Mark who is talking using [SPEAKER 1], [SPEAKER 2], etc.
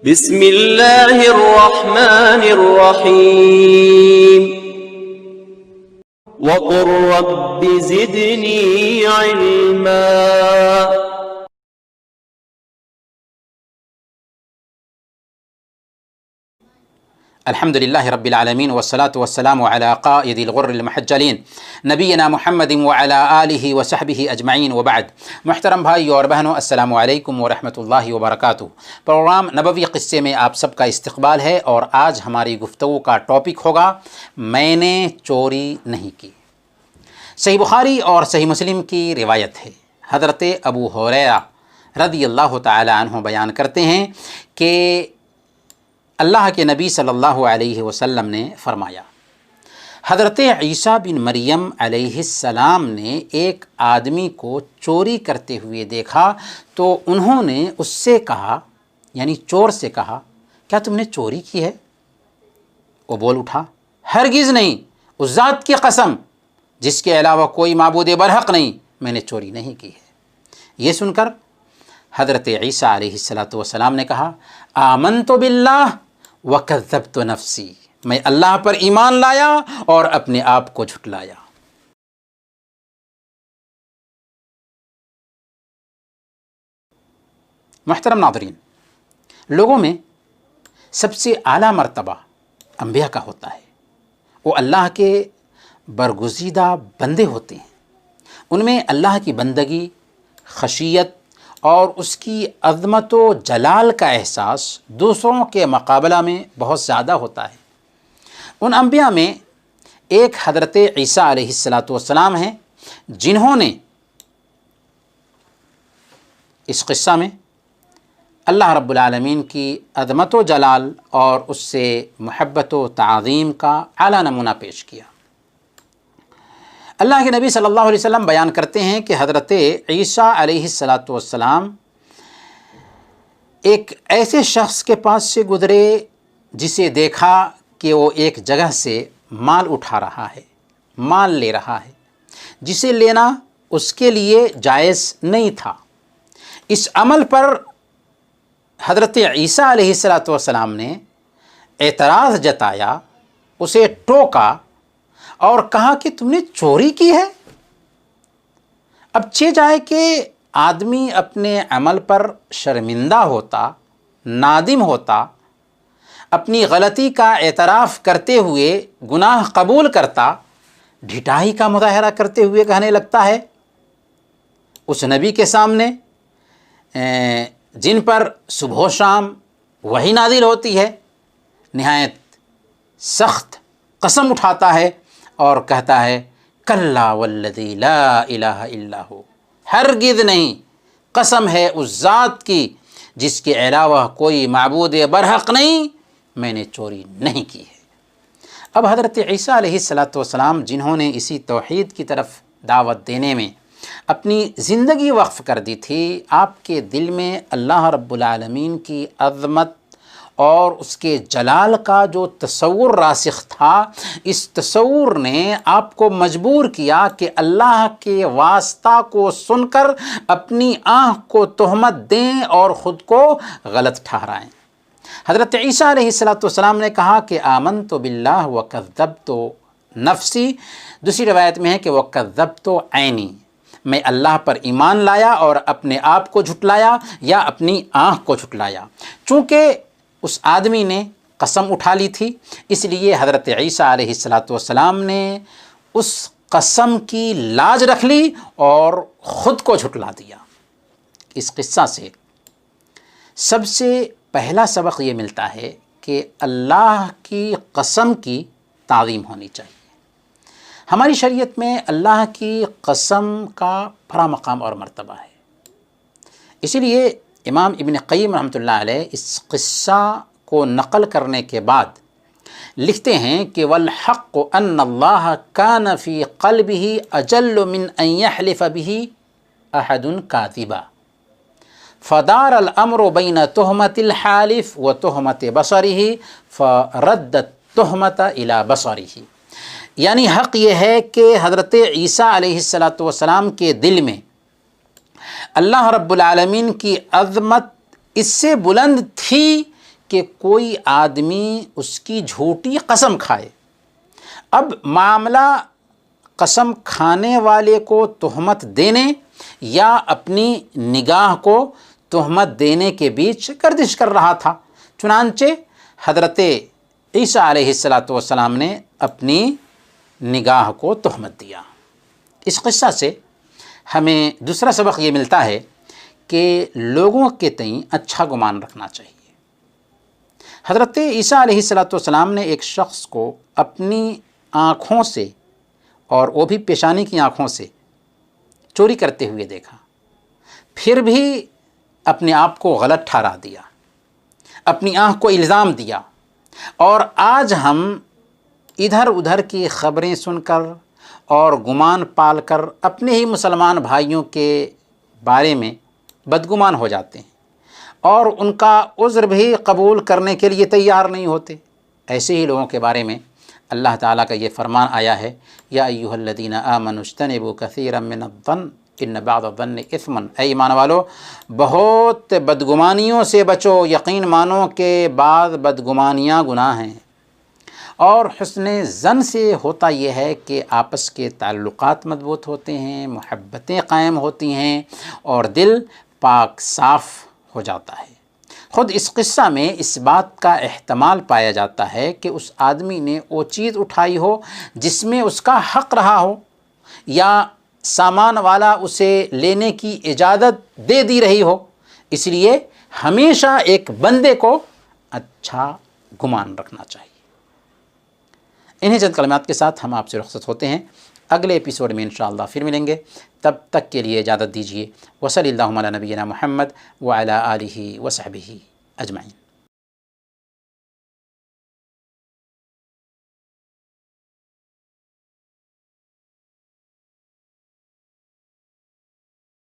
[SPEAKER 1] بسم اللہ الرحمن الرحیم وقل رب زدنی علما۔
[SPEAKER 2] الحمد للہ رب العالمین والصلاة والسلام علی قائد الغر المحجلین نبینا محمد وعلی آلہ وصحبہ اجمعین وبعد۔ محترم بھائی اور بہنوں، السلام علیکم ورحمۃ اللہ وبرکاتہ۔ پروگرام نبوی قصے میں آپ سب کا استقبال ہے، اور آج ہماری گفتگو کا ٹاپک ہوگا میں نے چوری نہیں کی۔ صحیح بخاری اور صحیح مسلم کی روایت ہے، حضرت ابو ہریرہ رضی اللہ تعالی عنہ بیان کرتے ہیں کہ اللہ کے نبی صلی اللہ علیہ وسلم نے فرمایا، حضرت عیسیٰ بن مریم علیہ السلام نے ایک آدمی کو چوری کرتے ہوئے دیکھا تو انہوں نے اس سے کہا، یعنی چور سے کہا، کیا تم نے چوری کی ہے؟ وہ بول اٹھا، ہرگز نہیں، اس ذات کی قسم جس کے علاوہ کوئی معبود برحق نہیں، میں نے چوری نہیں کی ہے۔ یہ سن کر حضرت عیسیٰ علیہ السلام نے کہا، آمنت باللہ وکذبت نفسی، میں اللہ پر ایمان لایا اور اپنے آپ کو جھٹلایا۔ محترم ناظرین، لوگوں میں سب سے اعلیٰ مرتبہ انبیاء کا ہوتا ہے، وہ اللہ کے برگزیدہ بندے ہوتے ہیں، ان میں اللہ کی بندگی، خشیت اور اس کی عظمت و جلال کا احساس دوسروں کے مقابلہ میں بہت زیادہ ہوتا ہے۔ ان انبیاء میں ایک حضرت عیسیٰ علیہ السلام ہیں، جنہوں نے اس قصہ میں اللہ رب العالمین کی عظمت و جلال اور اس سے محبت و تعظیم کا اعلیٰ نمونہ پیش کیا۔ اللہ کے نبی صلی اللہ علیہ وسلم بیان کرتے ہیں کہ حضرت عیسیٰ علیہ السلام ایک ایسے شخص کے پاس سے گزرے جسے دیکھا کہ وہ ایک جگہ سے مال اٹھا رہا ہے، مال لے رہا ہے، جسے لینا اس کے لیے جائز نہیں تھا۔ اس عمل پر حضرت عیسیٰ علیہ السلام نے اعتراض جتایا، اسے ٹوکا اور کہا کہ تم نے چوری کی ہے۔ اب جائے کہ آدمی اپنے عمل پر شرمندہ ہوتا، نادم ہوتا، اپنی غلطی کا اعتراف کرتے ہوئے گناہ قبول کرتا، ڈھٹائی کا مظاہرہ کرتے ہوئے کہنے لگتا ہے اس نبی کے سامنے جن پر صبح و شام وحی نازل ہوتی ہے، نہایت سخت قسم اٹھاتا ہے اور کہتا ہے، کلا والذی لا الہ الا ہو، ہرگز نہیں، قسم ہے اس ذات کی جس کے علاوہ کوئی معبود برحق نہیں، میں نے چوری نہیں کی ہے۔ اب حضرت عیسیٰ علیہ السلام جنہوں نے اسی توحید کی طرف دعوت دینے میں اپنی زندگی وقف کر دی تھی، آپ کے دل میں اللہ رب العالمین کی عظمت اور اس کے جلال کا جو تصور راسخ تھا، اس تصور نے آپ کو مجبور کیا کہ اللہ کے واسطہ کو سن کر اپنی آنکھ کو تہمت دیں اور خود کو غلط ٹھہرائیں۔ حضرت عیسیٰ علیہ السلام نے کہا کہ آمنت باللہ وکذبت نفسی، دوسری روایت میں ہے کہ وکذبت عینی، میں اللہ پر ایمان لایا اور اپنے آپ کو جھٹلایا یا اپنی آنکھ کو جھٹلایا۔ چونکہ اس آدمی نے قسم اٹھا لی تھی، اس لیے حضرت عیسیٰ علیہ السلام نے اس قسم کی لاج رکھ لی اور خود کو جھٹلا دیا۔ اس قصہ سے سب سے پہلا سبق یہ ملتا ہے کہ اللہ کی قسم کی تعظیم ہونی چاہیے۔ ہماری شریعت میں اللہ کی قسم کا بڑا مقام اور مرتبہ ہے، اسی لیے امام ابن قیم رحمۃ اللہ علیہ اس قصہ کو نقل کرنے کے بعد لکھتے ہیں کہ والحق ان اللہ کان فی قلبہ اجل من ان یحلف بہ احد کاذبا فدار الامر بین تہمت الحالف و تہمت بصرہ فرد التہمت الی بصرہ، یعنی حق یہ ہے کہ حضرت عیسیٰ علیہ السلام کے دل میں اللہ رب العالمین کی عظمت اس سے بلند تھی کہ کوئی آدمی اس کی جھوٹی قسم کھائے۔ اب معاملہ قسم کھانے والے کو تہمت دینے یا اپنی نگاہ کو تہمت دینے کے بیچ گردش کر رہا تھا۔ چنانچہ حضرت عیسیٰ علیہ السلام نے اپنی نگاہ کو تہمت دیا۔ اس قصہ سے ہمیں دوسرا سبق یہ ملتا ہے کہ لوگوں کے تئیں اچھا گمان رکھنا چاہیے۔ حضرت عیسیٰ علیہ السلام نے ایک شخص کو اپنی آنکھوں سے، اور وہ بھی پیشانی کی آنکھوں سے، چوری کرتے ہوئے دیکھا، پھر بھی اپنے آپ کو غلط ٹھہرا دیا، اپنی آنکھ کو الزام دیا۔ اور آج ہم ادھر ادھر کی خبریں سن کر اور گمان پال کر اپنے ہی مسلمان بھائیوں کے بارے میں بدگمان ہو جاتے ہیں اور ان کا عذر بھی قبول کرنے کے لیے تیار نہیں ہوتے۔ ایسے ہی لوگوں کے بارے میں اللہ تعالیٰ کا یہ فرمان آیا ہے، یا ایھا الذین آمنوا اجتنبوا کثیرا من الظن ان بعض الظن اثم۔ اے ایمان والو، بہت بدگمانیوں سے بچو، یقین مانو کہ بعض بدگمانیاں گناہ ہیں۔ اور حسن ظن سے ہوتا یہ ہے کہ آپس کے تعلقات مضبوط ہوتے ہیں، محبتیں قائم ہوتی ہیں اور دل پاک صاف ہو جاتا ہے۔ خود اس قصہ میں اس بات کا احتمال پایا جاتا ہے کہ اس آدمی نے وہ چیز اٹھائی ہو جس میں اس کا حق رہا ہو، یا سامان والا اسے لینے کی اجازت دے دی رہی ہو۔ اس لیے ہمیشہ ایک بندے کو اچھا گمان رکھنا چاہیے۔ انہیں چند کلمات کے ساتھ ہم آپ سے رخصت ہوتے ہیں، اگلے ایپیسوڈ میں انشاءاللہ پھر ملیں گے، تب تک کے لیے اجازت دیجیے۔ وصلی اللہ علی نبینا محمد وعلی آلہ وصحبہ اجمعین۔